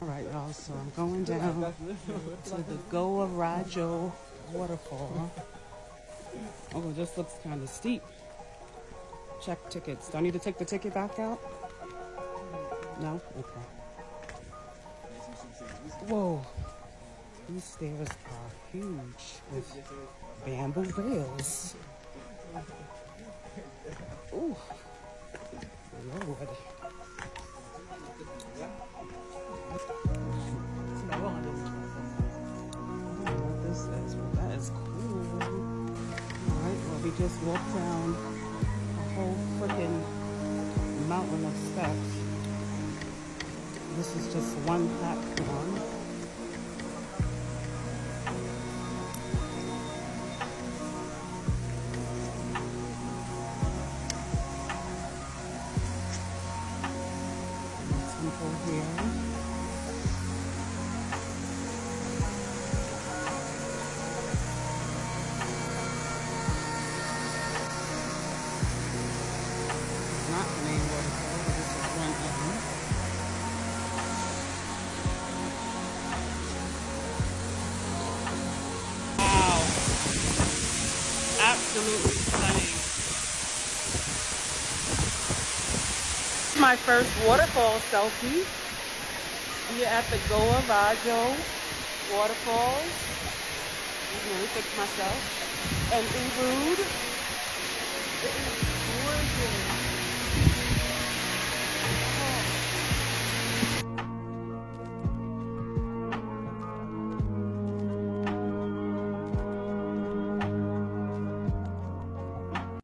Alright, y'all, so I'm going down to the Goa Raja Waterfall. Oh, this looks kind of steep. Check tickets. Do I need to take the ticket back out? No? Okay. Whoa. These stairs are huge with bamboo rails. Ooh. Lord. This is, well, that is cool. Alright, well, we just walked down a whole freaking mountain of steps. This is just one platform. Temple here. Not the main waterfall, but this is one of them. Wow. Absolutely stunning. This is my first waterfall selfie. Here at the Goa Raja Waterfalls. Let me fix myself. And Ubud.